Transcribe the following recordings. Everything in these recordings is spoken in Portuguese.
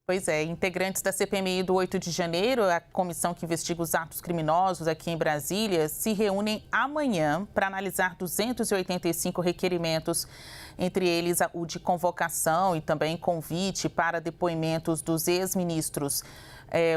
Pois é, integrantes da CPMI do 8 de janeiro, a comissão que investiga os atos criminosos aqui em Brasília, se reúnem amanhã para analisar 285 requerimentos, entre eles o de convocação e também convite para depoimentos dos ex-ministros.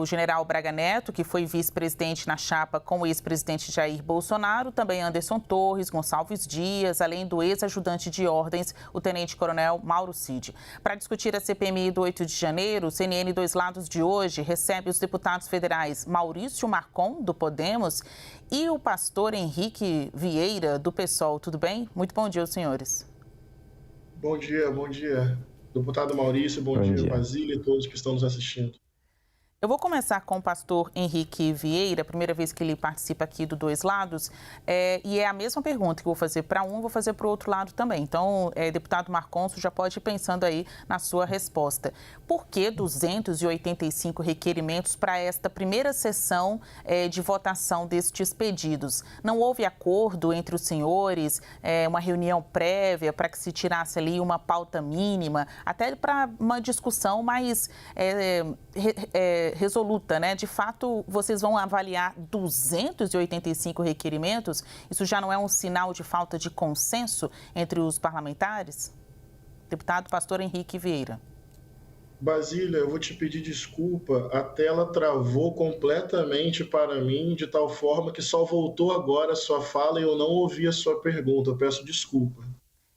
O general Braga Neto, que foi vice-presidente na chapa com o ex-presidente Jair Bolsonaro, também Anderson Torres, Gonçalves Dias, além do ex-ajudante de ordens, o tenente-coronel Mauro Cid. Para discutir a CPMI do 8 de janeiro, o CNN Dois Lados de hoje recebe os deputados federais Maurício Marcon, do Podemos, e o pastor Henrique Vieira, do PSOL. Tudo bem? Muito bom dia, senhores. Bom dia, deputado Maurício, bom dia, Basília e todos que estão nos assistindo. Eu vou começar com o pastor Henrique Vieira, primeira vez que ele participa aqui do Dois Lados, e é a mesma pergunta que eu vou fazer para um, vou fazer para o outro lado também. Então, deputado Marcon, já pode ir pensando aí na sua resposta. Por que 285 requerimentos para esta primeira sessão de votação destes pedidos? Não houve acordo entre os senhores, uma reunião prévia para que se tirasse ali uma pauta mínima, até para uma discussão mais resoluta, né? De fato, vocês vão avaliar 285 requerimentos? Isso já não é um sinal de falta de consenso entre os parlamentares? Deputado pastor Henrique Vieira. Basília, eu vou te pedir desculpa, a tela travou completamente para mim, de tal forma que só voltou agora a sua fala e eu não ouvi a sua pergunta. Eu peço desculpa.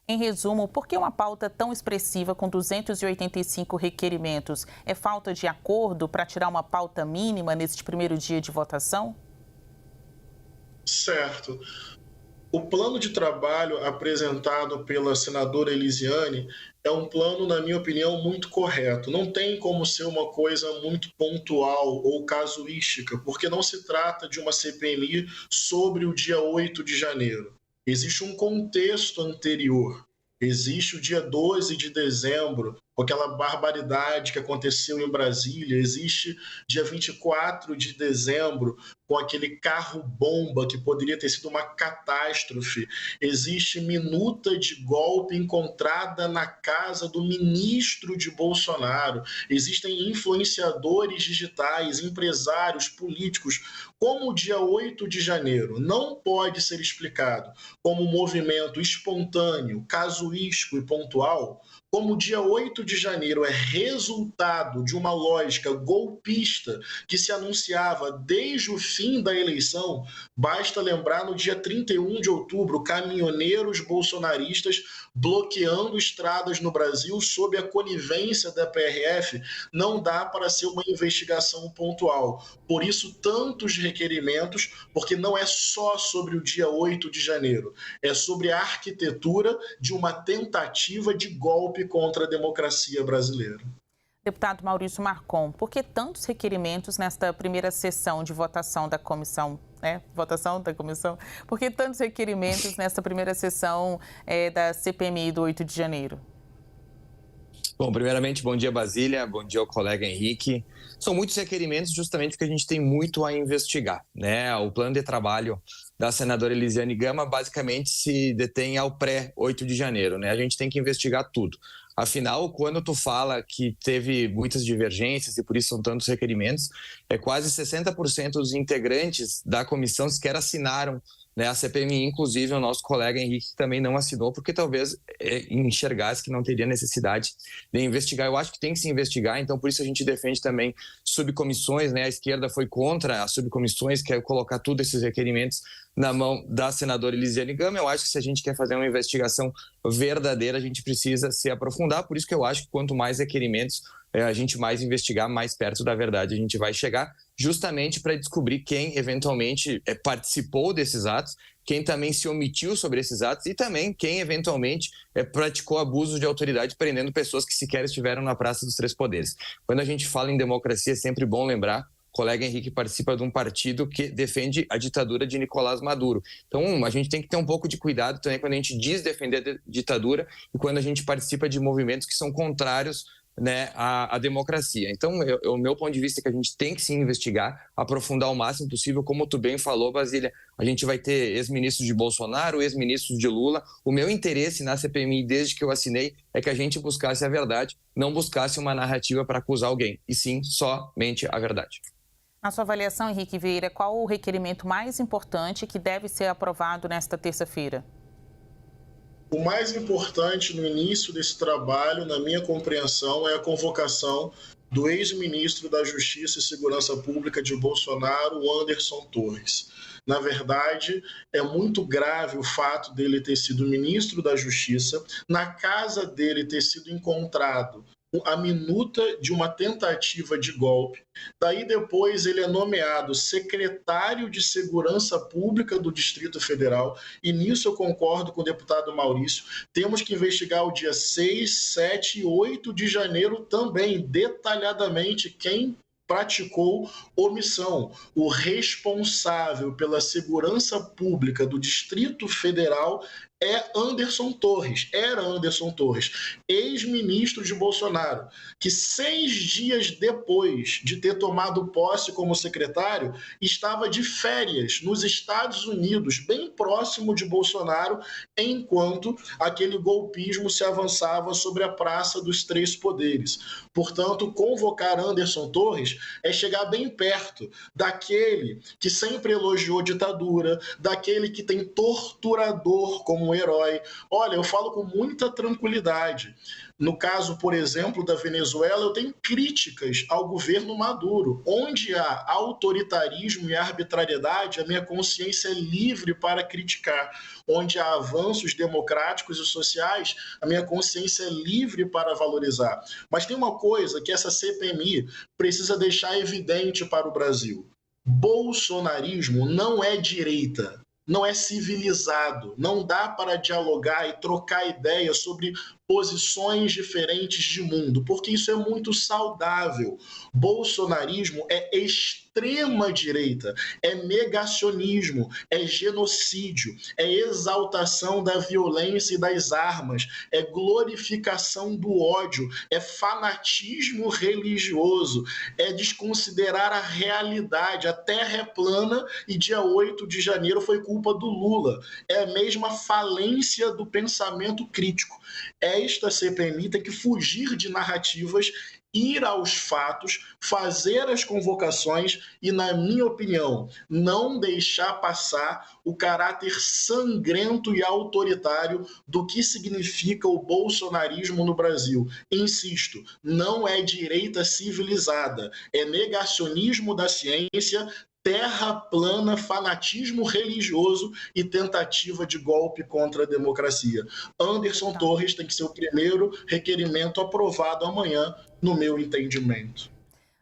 Em resumo, por que uma pauta tão expressiva com 285 requerimentos? É falta de acordo para tirar uma pauta mínima neste primeiro dia de votação? Certo. O plano de trabalho apresentado pela senadora Elisiane é um plano, na minha opinião, muito correto. Não tem como ser uma coisa muito pontual ou casuística, porque não se trata de uma CPMI sobre o dia 8 de janeiro. Existe um contexto anterior. Existe o dia 12 de dezembro, com aquela barbaridade que aconteceu em Brasília. Existe dia 24 de dezembro, com aquele carro-bomba que poderia ter sido uma catástrofe. Existe minuta de golpe encontrada na casa do ministro de Bolsonaro. Existem influenciadores digitais, empresários, políticos. Como o dia 8 de janeiro não pode ser explicado como um movimento espontâneo, casuístico e pontual, como o dia 8 de janeiro é resultado de uma lógica golpista que se anunciava desde o fim da eleição, basta lembrar no dia 31 de outubro, caminhoneiros bolsonaristas bloqueando estradas no Brasil sob a conivência da PRF, não dá para ser uma investigação pontual. Por isso, tantos requerimentos, porque não é só sobre o dia 8 de janeiro, é sobre a arquitetura de uma tentativa de golpe contra a democracia brasileira. Deputado Maurício Marcon, por que tantos requerimentos nesta primeira sessão de votação da comissão? Por que tantos requerimentos nesta primeira sessão da CPMI do 8 de janeiro? Bom, primeiramente, bom dia, Basília, bom dia ao colega Henrique. São muitos requerimentos justamente porque a gente tem muito a investigar, né? O plano de trabalho da senadora Elisiane Gama basicamente se detém ao pré-8 de janeiro, né? A gente tem que investigar tudo. Afinal, quando tu fala que teve muitas divergências e por isso são tantos requerimentos, quase 60% dos integrantes da comissão sequer assinaram, né, a CPMI, inclusive o nosso colega Henrique também não assinou, porque talvez enxergasse que não teria necessidade de investigar. Eu acho que tem que se investigar, então por isso a gente defende também subcomissões, né? A esquerda foi contra as subcomissões, quer colocar tudo esses requerimentos na mão da senadora Elisiane Gama. Eu acho que se a gente quer fazer uma investigação verdadeira, a gente precisa se aprofundar, por isso que eu acho que quanto mais requerimentos a gente mais investigar, mais perto da verdade a gente vai chegar, justamente para descobrir quem eventualmente participou desses atos, quem também se omitiu sobre esses atos e também quem eventualmente praticou abuso de autoridade prendendo pessoas que sequer estiveram na Praça dos Três Poderes. Quando a gente fala em democracia, é sempre bom lembrar, o colega Henrique participa de um partido que defende a ditadura de Nicolás Maduro. Então, a gente tem que ter um pouco de cuidado também quando a gente diz defender a ditadura e quando a gente participa de movimentos que são contrários né, a democracia. Então, o meu ponto de vista é que a gente tem que se investigar, aprofundar o máximo possível, como tu bem falou, Basília, a gente vai ter ex-ministros de Bolsonaro, ex-ministros de Lula. O meu interesse na CPMI, desde que eu assinei, é que a gente buscasse a verdade, não buscasse uma narrativa para acusar alguém, e sim, somente a verdade. Na sua avaliação, Henrique Vieira, qual o requerimento mais importante que deve ser aprovado nesta terça-feira? O mais importante no início desse trabalho, na minha compreensão, é a convocação do ex-ministro da Justiça e Segurança Pública de Bolsonaro, Anderson Torres. Na verdade, é muito grave o fato dele ter sido ministro da Justiça, na casa dele ter sido encontrado a minuta de uma tentativa de golpe. Daí depois ele é nomeado secretário de Segurança Pública do Distrito Federal, e nisso eu concordo com o deputado Maurício. Temos que investigar o dia 6, 7 e 8 de janeiro também, detalhadamente, quem praticou omissão. O responsável pela segurança pública do Distrito Federal é Anderson Torres, era Anderson Torres, ex-ministro de Bolsonaro, que 6 dias depois de ter tomado posse como secretário, estava de férias nos Estados Unidos, bem próximo de Bolsonaro, enquanto aquele golpismo se avançava sobre a Praça dos Três Poderes. Portanto, convocar Anderson Torres é chegar bem perto daquele que sempre elogiou ditadura, daquele que tem torturador como herói. Olha, eu falo com muita tranquilidade. No caso, por exemplo, da Venezuela, eu tenho críticas ao governo Maduro. Onde há autoritarismo e arbitrariedade, a minha consciência é livre para criticar. Onde há avanços democráticos e sociais, a minha consciência é livre para valorizar. Mas tem uma coisa que essa CPMI precisa deixar evidente para o Brasil. Bolsonarismo não é direita. Não é civilizado, não dá para dialogar e trocar ideias sobre posições diferentes de mundo, porque isso é muito saudável. Bolsonarismo é extrema direita, é negacionismo, é genocídio, é exaltação da violência e das armas, é glorificação do ódio, é fanatismo religioso, é desconsiderar a realidade. A terra é plana e dia 8 de janeiro foi culpa do Lula. É a mesma falência do pensamento crítico. Esta CPMI tem que fugir de narrativas, ir aos fatos, fazer as convocações e, na minha opinião, não deixar passar o caráter sangrento e autoritário do que significa o bolsonarismo no Brasil. Insisto, não é direita civilizada, é negacionismo da ciência, terra plana, fanatismo religioso e tentativa de golpe contra a democracia. Anderson Torres tem que ser o primeiro requerimento aprovado amanhã, no meu entendimento.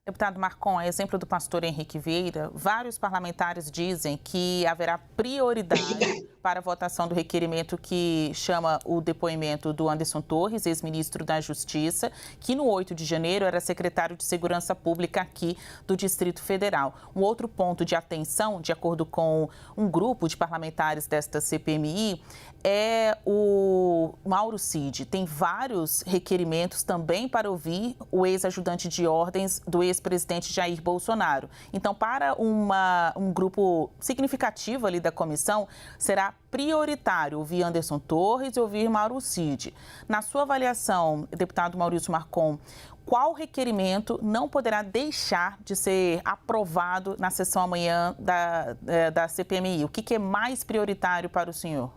Deputado Marcon, a exemplo do pastor Henrique Vieira, vários parlamentares dizem que haverá prioridade para a votação do requerimento que chama o depoimento do Anderson Torres, ex-ministro da Justiça, que no 8 de janeiro era secretário de Segurança Pública aqui do Distrito Federal. Um outro ponto de atenção, de acordo com um grupo de parlamentares desta CPMI, é o Mauro Cid. Tem vários requerimentos também para ouvir o ex-ajudante de ordens do ex-presidente Jair Bolsonaro. Então, para um grupo significativo ali da comissão, será prioritário ouvir Anderson Torres e ouvir Mauro Cid. Na sua avaliação, deputado Maurício Marcon, qual requerimento não poderá deixar de ser aprovado na sessão amanhã da CPMI? O que é mais prioritário para o senhor?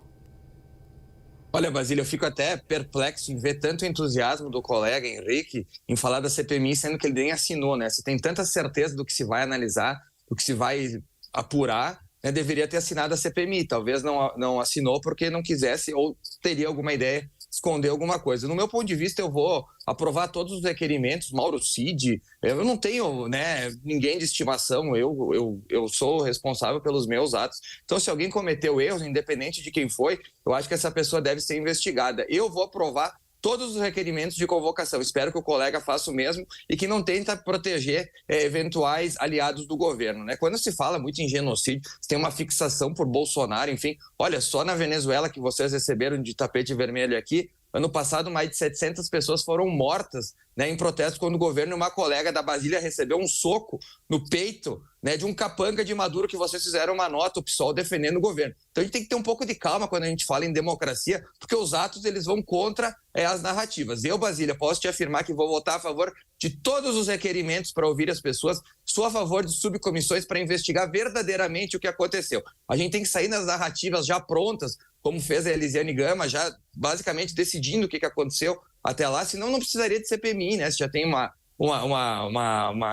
Olha, Basília, eu fico até perplexo em ver tanto entusiasmo do colega Henrique em falar da CPMI, sendo que ele nem assinou, né? Se tem tanta certeza do que se vai analisar, do que se vai apurar, né, deveria ter assinado a CPMI. Talvez não assinou porque não quisesse ou teria alguma ideia de esconder alguma coisa. No meu ponto de vista, eu vou aprovar todos os requerimentos. Mauro Cid, eu não tenho, né, ninguém de estimação, eu sou responsável pelos meus atos. Então, se alguém cometeu erros, independente de quem foi, eu acho que essa pessoa deve ser investigada. Eu vou aprovar todos os requerimentos de convocação. Espero que o colega faça o mesmo e que não tenta proteger eventuais aliados do governo, né? Quando se fala muito em genocídio, se tem uma fixação por Bolsonaro, enfim, olha, só na Venezuela que vocês receberam de tapete vermelho aqui, Ano passado, mais de 700 pessoas foram mortas, né, em protesto quando o governo e uma colega da Basília recebeu um soco no peito, né, de um capanga de Maduro, que vocês fizeram uma nota, o PSOL, defendendo o governo. Então a gente tem que ter um pouco de calma quando a gente fala em democracia, porque os atos eles vão contra as narrativas. Eu, Basília, posso te afirmar que vou votar a favor de todos os requerimentos para ouvir as pessoas, sou a favor de subcomissões para investigar verdadeiramente o que aconteceu. A gente tem que sair das narrativas já prontas, como fez a Elisiane Gama, já basicamente decidindo o que aconteceu até lá, senão não precisaria de CPMI, né? Se já tem uma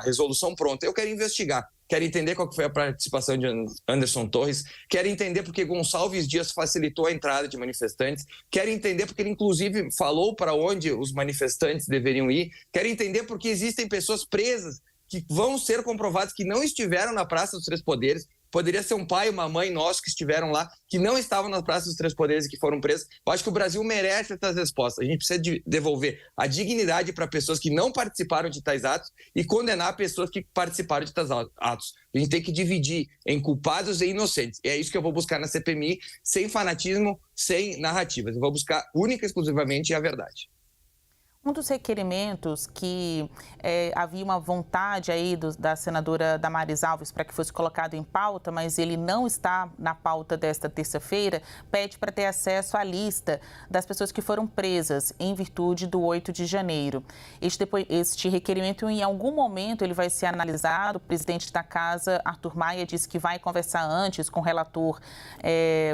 resolução pronta. Eu quero investigar, quero entender qual que foi a participação de Anderson Torres, quero entender porque Gonçalves Dias facilitou a entrada de manifestantes, quero entender porque ele, inclusive, falou para onde os manifestantes deveriam ir, quero entender porque existem pessoas presas que vão ser comprovadas que não estiveram na Praça dos Três Poderes. Poderia ser um pai, uma mãe nosso que estiveram lá, que não estavam na Praça dos Três Poderes e que foram presos. Eu acho que o Brasil merece essas respostas. A gente precisa devolver a dignidade para pessoas que não participaram de tais atos e condenar pessoas que participaram de tais atos. A gente tem que dividir em culpados e inocentes. E é isso que eu vou buscar na CPMI, sem fanatismo, sem narrativas. Eu vou buscar única e exclusivamente a verdade. Um dos requerimentos que havia uma vontade aí da senadora Damares Alves para que fosse colocado em pauta, mas ele não está na pauta desta terça-feira, pede para ter acesso à lista das pessoas que foram presas em virtude do 8 de janeiro. Este requerimento, em algum momento, ele vai ser analisado. O presidente da Casa, Arthur Maia, disse que vai conversar antes com o relator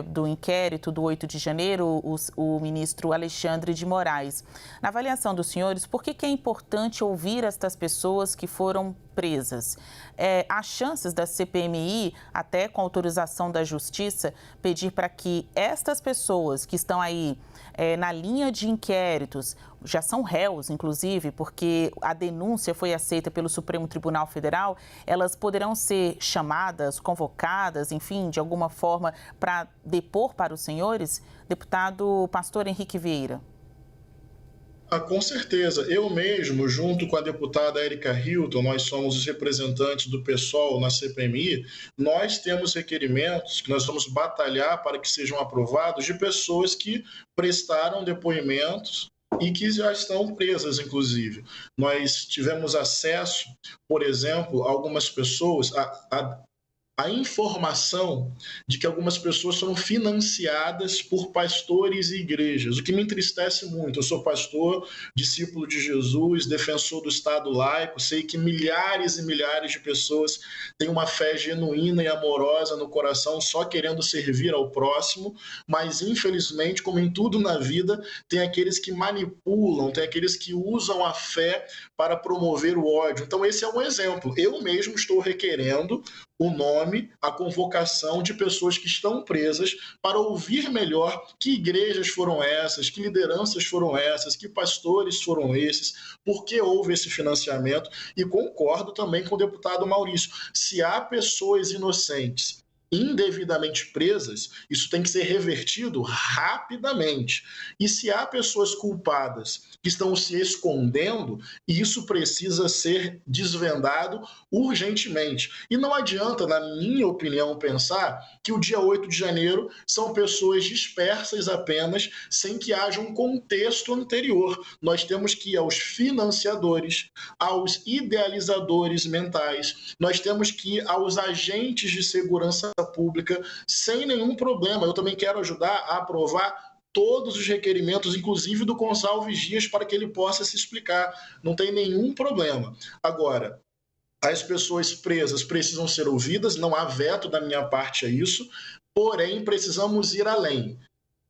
do inquérito do 8 de janeiro, o ministro Alexandre de Moraes. Na avaliação dos senhores, por que é importante ouvir estas pessoas que foram presas? Há chances da CPMI, até com autorização da Justiça, pedir para que estas pessoas que estão aí na linha de inquéritos, já são réus, inclusive, porque a denúncia foi aceita pelo Supremo Tribunal Federal, elas poderão ser chamadas, convocadas, enfim, de alguma forma, para depor para os senhores? Deputado Pastor Henrique Vieira. Com certeza. Eu mesmo, junto com a deputada Érica Hilton, nós somos os representantes do PSOL na CPMI, nós temos requerimentos que nós vamos batalhar para que sejam aprovados de pessoas que prestaram depoimentos e que já estão presas, inclusive. Nós tivemos acesso, por exemplo, a algumas pessoas, a informação de que algumas pessoas foram financiadas por pastores e igrejas, o que me entristece muito. Eu sou pastor, discípulo de Jesus, defensor do Estado laico, sei que milhares e milhares de pessoas têm uma fé genuína e amorosa no coração, só querendo servir ao próximo, mas infelizmente, como em tudo na vida, tem aqueles que manipulam, tem aqueles que usam a fé para promover o ódio. Então esse é um exemplo. Eu mesmo estou requerendo o nome, a convocação de pessoas que estão presas para ouvir melhor que igrejas foram essas, que lideranças foram essas, que pastores foram esses, por que houve esse financiamento. E concordo também com o deputado Maurício. Se há pessoas inocentes indevidamente presas, isso tem que ser revertido rapidamente. E se há pessoas culpadas que estão se escondendo, isso precisa ser desvendado urgentemente. E não adianta, na minha opinião, pensar que o dia 8 de janeiro são pessoas dispersas apenas, sem que haja um contexto anterior. Nós temos que ir aos financiadores, aos idealizadores mentais, nós temos que ir aos agentes de segurança pública sem nenhum problema. Eu também quero ajudar a aprovar todos os requerimentos, inclusive do Gonçalves Dias, para que ele possa se explicar. Não tem nenhum problema. Agora, as pessoas presas precisam ser ouvidas, não há veto da minha parte a isso, porém precisamos ir além.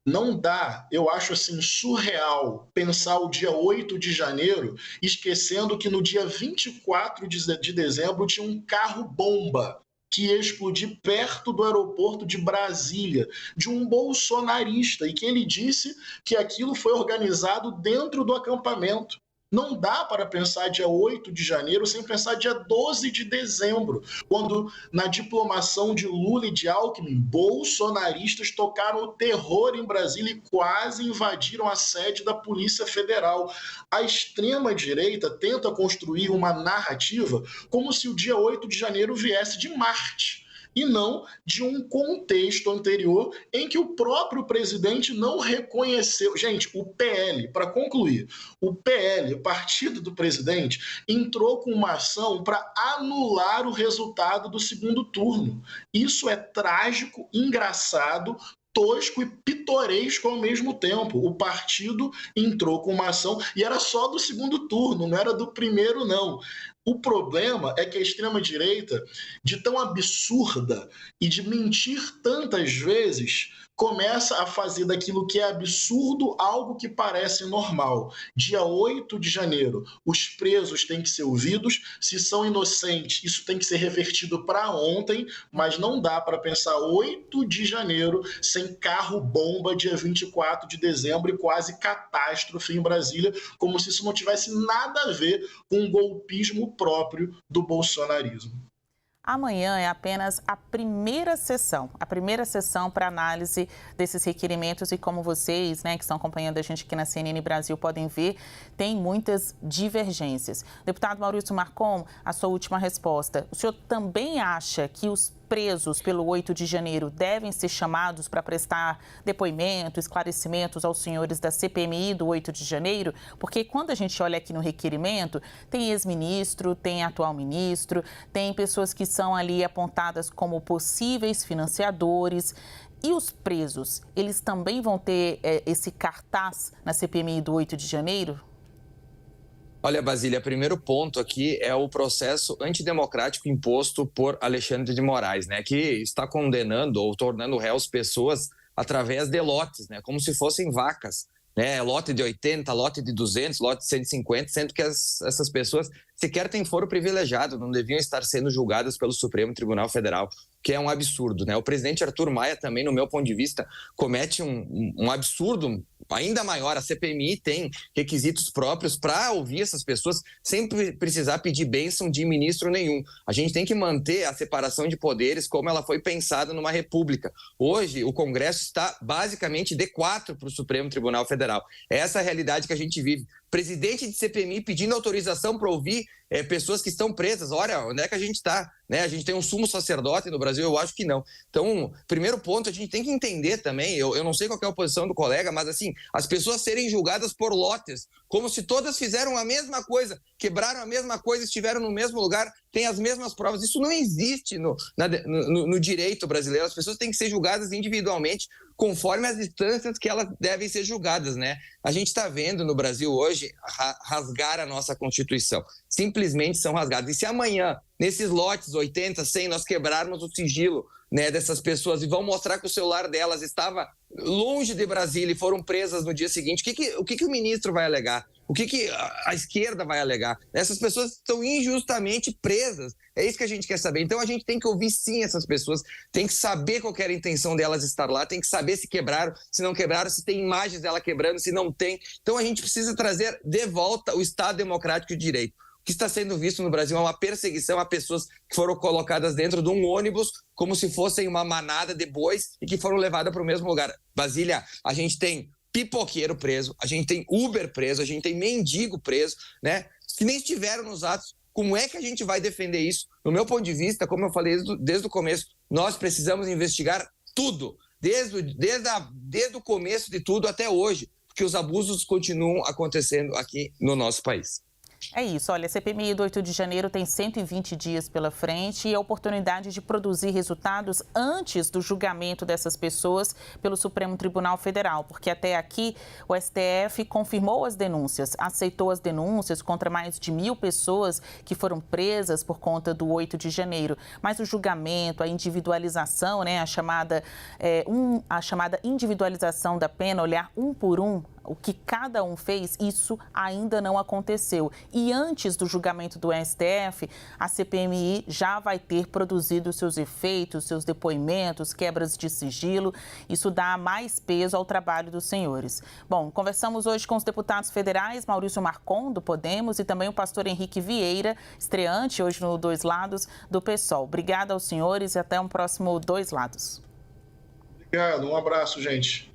Não dá, eu acho assim surreal, pensar o dia 8 de janeiro, esquecendo que no dia 24 de dezembro tinha um carro-bomba que ia explodir perto do aeroporto de Brasília, de um bolsonarista, e que ele disse que aquilo foi organizado dentro do acampamento. Não dá para pensar dia 8 de janeiro sem pensar dia 12 de dezembro, quando na diplomação de Lula e de Alckmin, bolsonaristas tocaram o terror em Brasília e quase invadiram a sede da Polícia Federal. A extrema-direita tenta construir uma narrativa como se o dia 8 de janeiro viesse de Marte. e não de um contexto anterior em que o próprio presidente não reconheceu. Gente, o PL, para concluir, o PL, o partido do presidente, entrou com uma ação para anular o resultado do segundo turno. Isso é trágico, engraçado, tosco e pitoresco ao mesmo tempo. O partido entrou com uma ação e era só do segundo turno, não era do primeiro, não. O problema é que a extrema-direita, de tão absurda e de mentir tantas vezes, começa a fazer daquilo que é absurdo algo que parece normal. Dia 8 de janeiro, os presos têm que ser ouvidos, se são inocentes, isso tem que ser revertido para ontem, mas não dá para pensar 8 de janeiro sem carro-bomba dia 24 de dezembro e quase catástrofe em Brasília, como se isso não tivesse nada a ver com o golpismo próprio do bolsonarismo. Amanhã é apenas a primeira sessão para análise desses requerimentos e como vocês, que estão acompanhando a gente aqui na CNN Brasil podem ver, tem muitas divergências. Deputado Maurício Marcon, a sua última resposta. O senhor também acha que os presos pelo 8 de janeiro devem ser chamados para prestar depoimento, esclarecimentos aos senhores da CPMI do 8 de janeiro? Porque quando a gente olha aqui no requerimento, tem ex-ministro, tem atual ministro, tem pessoas que são ali apontadas como possíveis financiadores. E os presos, eles também vão ter esse cartaz na CPMI do 8 de janeiro? Olha, Basília, primeiro ponto aqui é o processo antidemocrático imposto por Alexandre de Moraes, que está condenando ou tornando réus pessoas através de lotes, como se fossem vacas. Lote de 80, lote de 200, lote de 150, sendo que essas pessoas sequer têm foro privilegiado, não deviam estar sendo julgadas pelo Supremo Tribunal Federal, que é um absurdo. O presidente Arthur Maia também, no meu ponto de vista, comete um absurdo ainda maior. A CPMI tem requisitos próprios para ouvir essas pessoas sem precisar pedir bênção de ministro nenhum. A gente tem que manter a separação de poderes como ela foi pensada numa república. Hoje, o Congresso está basicamente D4 para o Supremo Tribunal Federal. É essa a realidade que a gente vive. Presidente de CPMI pedindo autorização para ouvir pessoas que estão presas. Olha, onde é que a gente está? A gente tem um sumo sacerdote no Brasil? Eu acho que não. Então, primeiro ponto, a gente tem que entender também, eu não sei qual é a posição do colega, mas assim, as pessoas serem julgadas por lotes, como se todas fizeram a mesma coisa, quebraram a mesma coisa, estiveram no mesmo lugar, têm as mesmas provas. Isso não existe no direito brasileiro. As pessoas têm que ser julgadas individualmente, conforme as instâncias que elas devem ser julgadas, A gente está vendo no Brasil hoje rasgar a nossa Constituição. Simplesmente são rasgadas. E se amanhã, nesses lotes 80, 100, nós quebrarmos o sigilo dessas pessoas e vão mostrar que o celular delas estava longe de Brasília e foram presas no dia seguinte, o que o ministro vai alegar? O que a esquerda vai alegar? Essas pessoas estão injustamente presas. É isso que a gente quer saber. Então a gente tem que ouvir sim essas pessoas, tem que saber qual que era a intenção delas estar lá, tem que saber se quebraram, se não quebraram, se tem imagens dela quebrando, se não tem. Então a gente precisa trazer de volta o Estado Democrático de Direito. O que está sendo visto no Brasil é uma perseguição a pessoas que foram colocadas dentro de um ônibus como se fossem uma manada de bois e que foram levadas para o mesmo lugar. Basília, a gente tem pipoqueiro preso, a gente tem Uber preso, a gente tem mendigo preso, que nem estiveram nos atos. Como é que a gente vai defender isso? No meu ponto de vista, como eu falei desde o começo, nós precisamos investigar tudo, desde o começo de tudo até hoje, porque os abusos continuam acontecendo aqui no nosso país. É isso, olha, a CPMI do 8 de janeiro tem 120 dias pela frente e a oportunidade de produzir resultados antes do julgamento dessas pessoas pelo Supremo Tribunal Federal, porque até aqui o STF confirmou as denúncias, aceitou as denúncias contra mais de 1.000 pessoas que foram presas por conta do 8 de janeiro, mas o julgamento, a individualização, a chamada individualização da pena, olhar um por um, o que cada um fez, isso ainda não aconteceu. E antes do julgamento do STF, a CPMI já vai ter produzido seus efeitos, seus depoimentos, quebras de sigilo. Isso dá mais peso ao trabalho dos senhores. Bom, conversamos hoje com os deputados federais, Maurício Marcon, do Podemos, e também o pastor Henrique Vieira, estreante hoje no Dois Lados, do PSOL. Obrigada aos senhores e até um próximo Dois Lados. Obrigado, um abraço, gente.